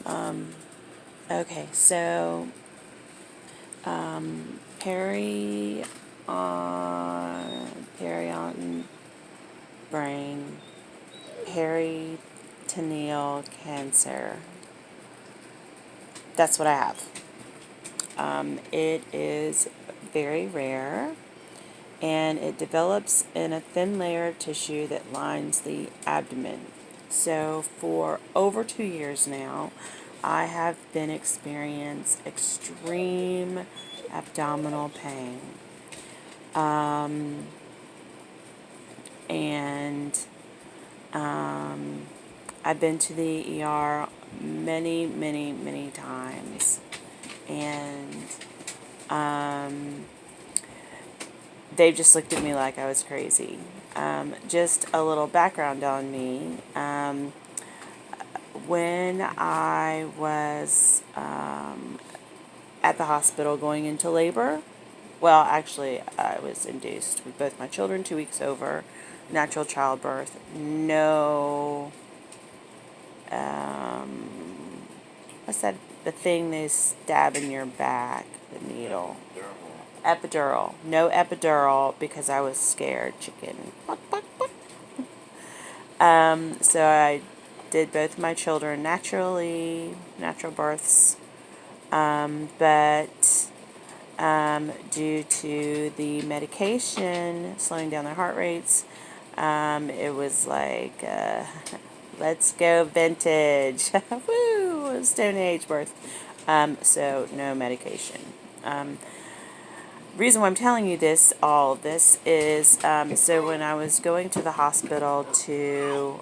Okay, so peri periodontal brain peritoneal cancer. That's what I have. It is very rare, and it develops in a thin layer of tissue that lines the abdomen. So for over 2 years now, I have been experiencing extreme abdominal pain. And I've been to the ER many, many, many times. And they just looked at me like I was crazy. Just a little background on me. When I was at the hospital going into labor, well, actually, I was induced with both my children 2 weeks over, natural childbirth, no, what's that, the thing they stab in your back, the needle? Epidural. No epidural because I was scared, chicken. So I did both my children naturally, natural births, but due to the medication slowing down their heart rates, it was like, let's go vintage. Woo! Stone Age birth. So no medication. Reason why I'm telling you this, all of this, is so when I was going to the hospital to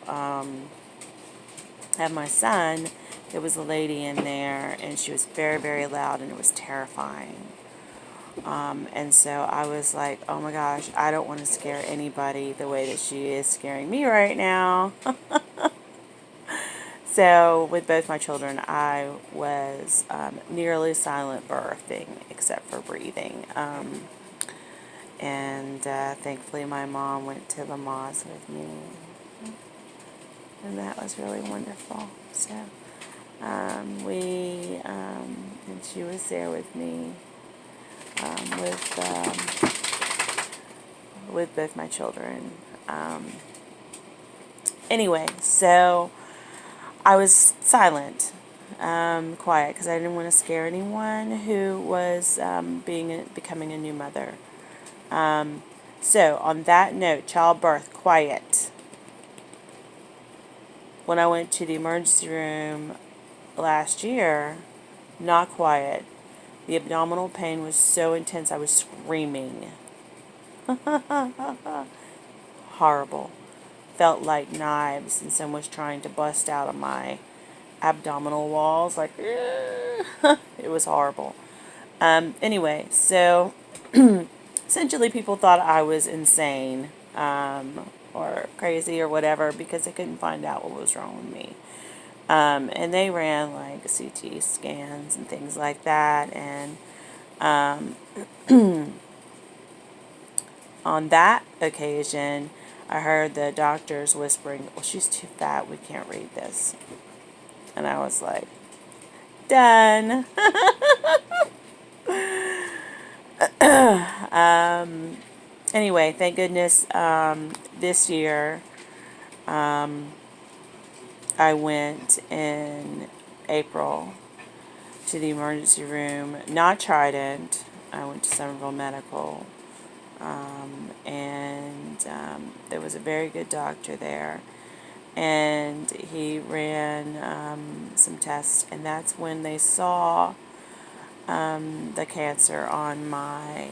have my son, there was a lady in there, and she was very, very loud, and it was terrifying. And so I was like, oh my gosh, I don't want to scare anybody the way that she is scaring me right now. So with both my children, I was nearly silent birthing, except for breathing. And thankfully my mom went to the Moz with me, and that was really wonderful. So and she was there with me, with both my children. Anyway, so I was silent, quiet, because I didn't want to scare anyone who was becoming a new mother. So on that note, childbirth, quiet. When I went to the emergency room last year, not quiet. The abdominal pain was so intense I was screaming. Horrible. Felt like knives, and someone was trying to bust out of my abdominal walls. Like, it was horrible. Anyway, so essentially people thought I was insane, or crazy or whatever, because they couldn't find out what was wrong with me. And they ran like CT scans and things like that. And on that occasion, I heard the doctors whispering, well, she's too fat, we can't read this. And I was like, done. Anyway, thank goodness this year I went in April to the emergency room, not Trident. I went to Somerville Medical, and there was a very good doctor there, and he ran some tests, and that's when they saw the cancer on my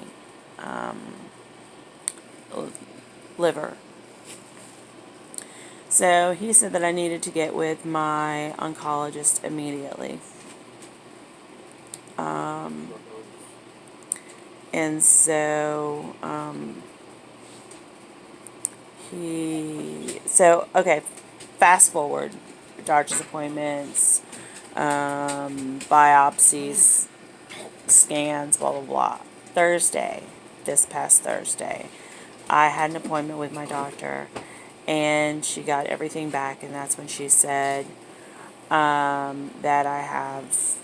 liver. So he said that I needed to get with my oncologist immediately. And so okay, fast forward, doctor's appointments, biopsies, scans, blah, blah, blah. This past Thursday, I had an appointment with my doctor, and she got everything back, and that's when she said, that I have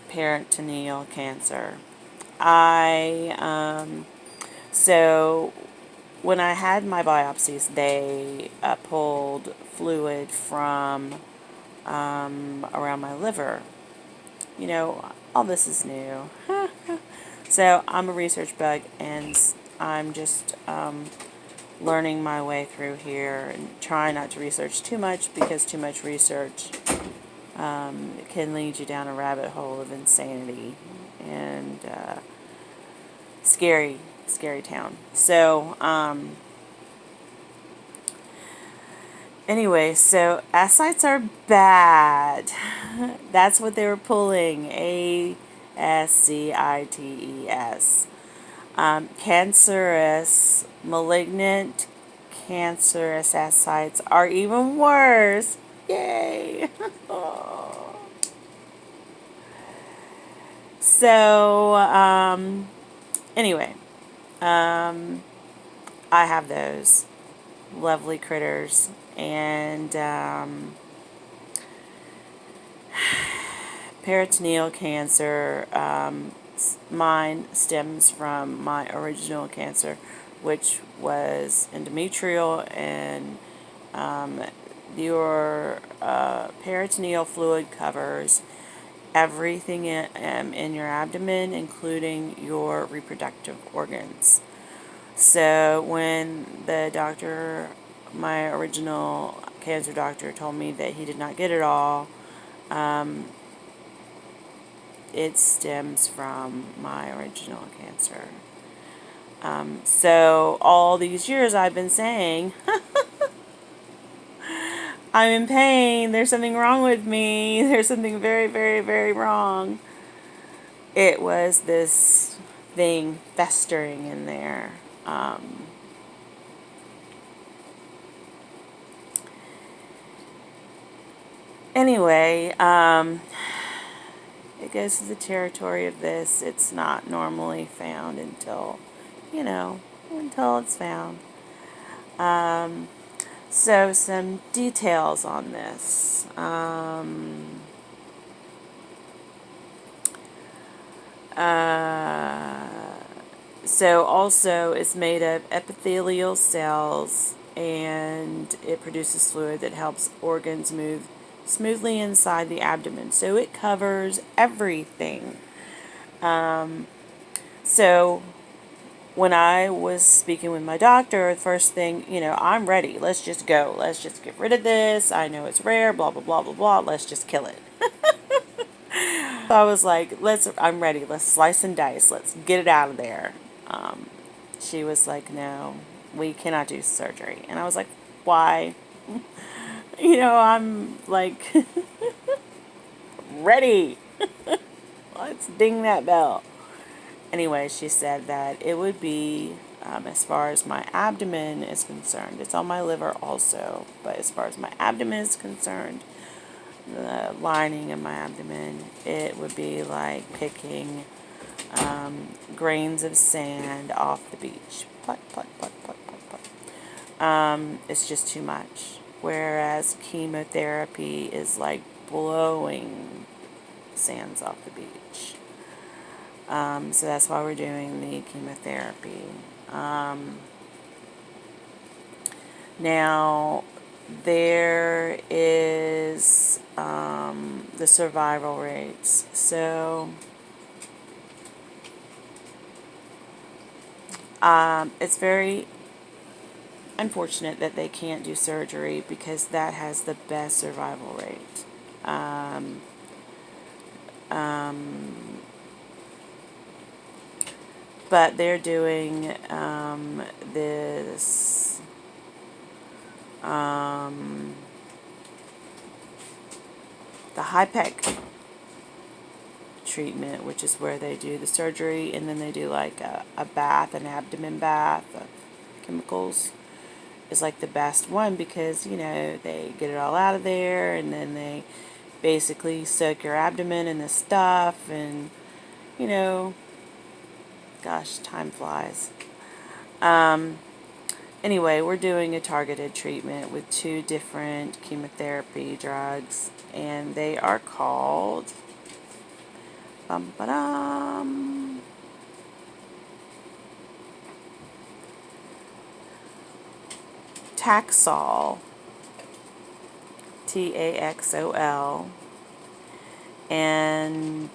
peritoneal cancer. So when I had my biopsies, they pulled fluid from around my liver. All this is new. So I'm a research bug, and I'm just learning my way through here and trying not to research too much, because too much research can lead you down a rabbit hole of insanity and scary town. So anyway, so ascites are bad. That's what they were pulling. ASCITES. Cancerous, malignant, cancerous ascites are even worse. Yay! So, anyway, I have those lovely critters, and peritoneal cancer, mine stems from my original cancer, which was endometrial, and your peritoneal fluid covers everything in your abdomen, including your reproductive organs. So when the doctor, my original cancer doctor, told me that he did not get it all, it stems from my original cancer. So all these years I've been saying, I'm in pain, there's something wrong with me, there's something very, very, very wrong. It was this thing festering in there. Anyway, it goes to the territory of this. It's not normally found until it's found. So some details on this. So also it's made of epithelial cells, and it produces fluid that helps organs move smoothly inside the abdomen. So it covers everything. So when I was speaking with my doctor, the first thing, I'm ready. Let's just go. Let's just get rid of this. I know it's rare, blah, blah, blah, blah, blah. Let's just kill it. So I was like, I'm ready. Let's slice and dice. Let's get it out of there. She was like, no, we cannot do surgery. And I was like, why? I'm like, ready. Let's ding that bell. Anyway, she said that it would be, as far as my abdomen is concerned, it's on my liver also, but as far as my abdomen is concerned, the lining of my abdomen, it would be like picking grains of sand off the beach. Pluck, pluck, pluck, pluck, pluck, pluck. It's just too much. Whereas chemotherapy is like blowing sands off the beach. So that's why we're doing the chemotherapy. Now, there is the survival rates. So, it's very unfortunate that they can't do surgery, because that has the best survival rate. But they're doing this the HIPEC treatment, which is where they do the surgery and then they do like a bath, an abdomen bath of chemicals, is like the best one, because they get it all out of there, and then they basically soak your abdomen in this stuff, and gosh, time flies. Anyway, we're doing a targeted treatment with 2 different chemotherapy drugs, and they are called Taxol, Taxol, and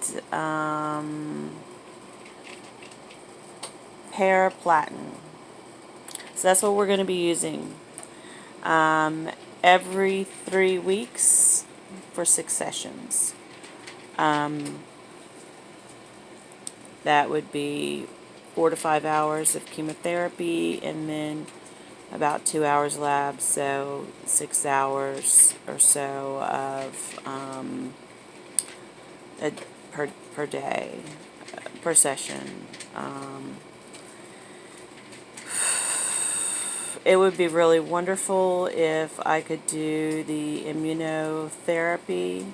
Paraplatin. So that's what we're going to be using every 3 weeks for 6 sessions. That would be 4 to 5 hours of chemotherapy and then about 2 hours lab, so 6 hours or so of per day, per session. It would be really wonderful if I could do the immunotherapy,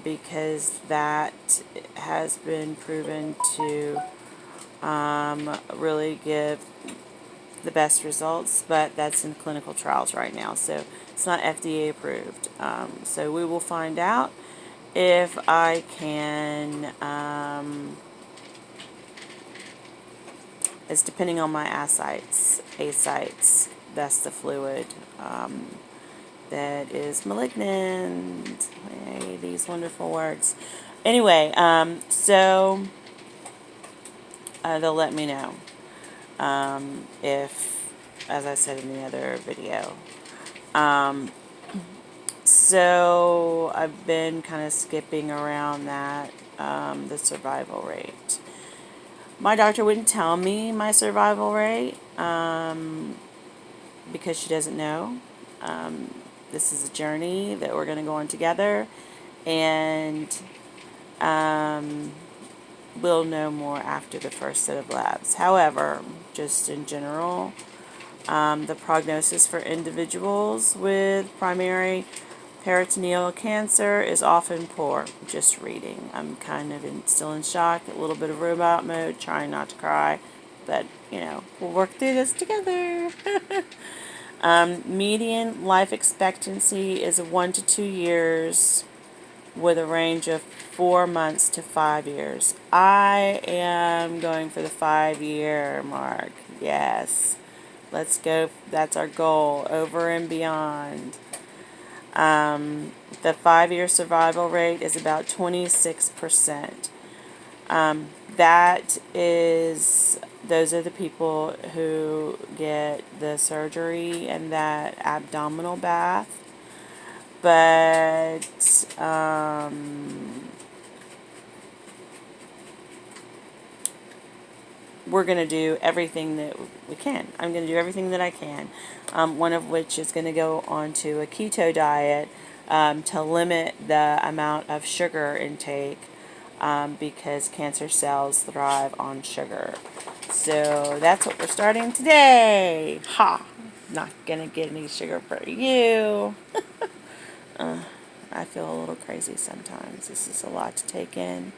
because that has been proven to really give the best results, but that's in clinical trials right now, so it's not FDA approved. So we will find out if I can, it's depending on my ascites, that's the fluid that is malignant. Hey, these wonderful words. Anyway, so they'll let me know if, as I said in the other video. So I've been kind of skipping around that, the survival rate. My doctor wouldn't tell me my survival rate because she doesn't know. This is a journey that we're going to go on together, and we'll know more after the first set of labs. However, just in general, the prognosis for individuals with primary peritoneal cancer is often poor. Just reading. I'm kind of still in shock, a little bit of robot mode, trying not to cry, but we'll work through this together. Median life expectancy is 1 to 2 years with a range of 4 months to 5 years. I am going for the 5-year mark. Yes. Let's go. That's our goal, over and beyond. The 5-year survival rate is about 26%. Those are the people who get the surgery and that abdominal bath. But we're going to do everything that we can. I'm going to do everything that I can. One of which is going to go onto a keto diet to limit the amount of sugar intake, because cancer cells thrive on sugar. So that's what we're starting today. Ha! Not going to get any sugar for you. I feel a little crazy sometimes. This is a lot to take in.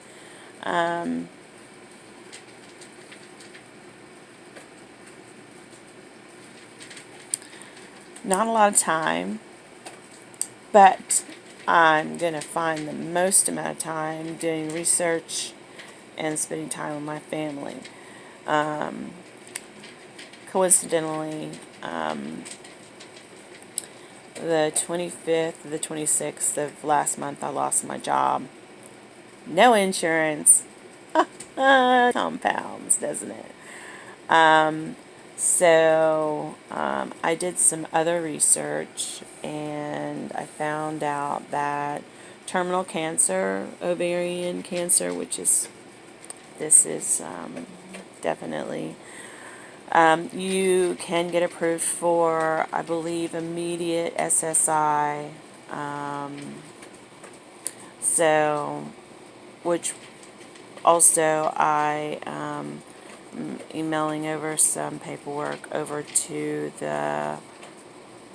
Not a lot of time, but I'm going to find the most amount of time doing research and spending time with my family. Coincidentally, the 25th, the 26th of last month, I lost my job. No insurance. Compounds, doesn't it? So I did some other research, and I found out that terminal cancer, ovarian cancer, this is definitely, you can get approved for, I believe, immediate SSI. Which also I emailing over some paperwork over to the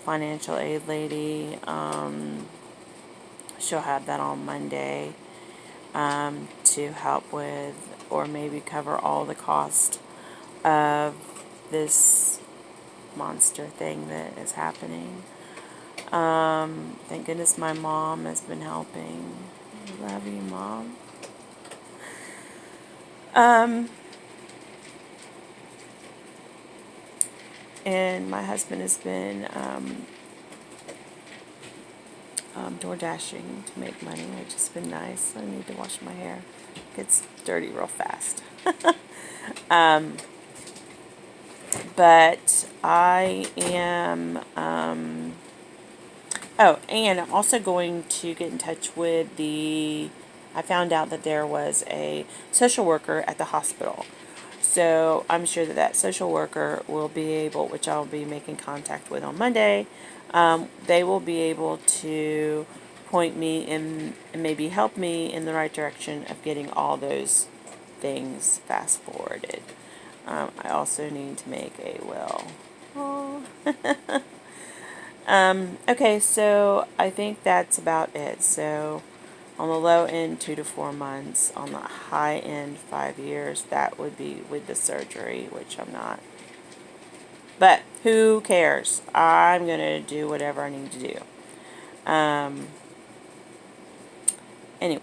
financial aid lady. She'll have that on Monday to help with, or maybe cover all the cost of this monster thing that is happening. Thank goodness my mom has been helping. Love you, Mom. And my husband has been door dashing to make money, which has been nice. I need to wash my hair. It gets dirty real fast. But I am, oh, and I'm also going to get in touch with I found out that there was a social worker at the hospital. So I'm sure that that social worker will be able, which I'll be making contact with on Monday, they will be able to point me in and maybe help me in the right direction of getting all those things fast forwarded. I also need to make a will. Aw. Okay, so I think that's about it. So on the low end, 2 to 4 months. On the high end, 5 years. That would be with the surgery, which I'm not. But who cares? I'm going to do whatever I need to do. Anyway,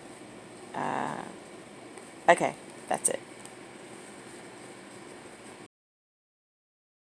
okay, that's it.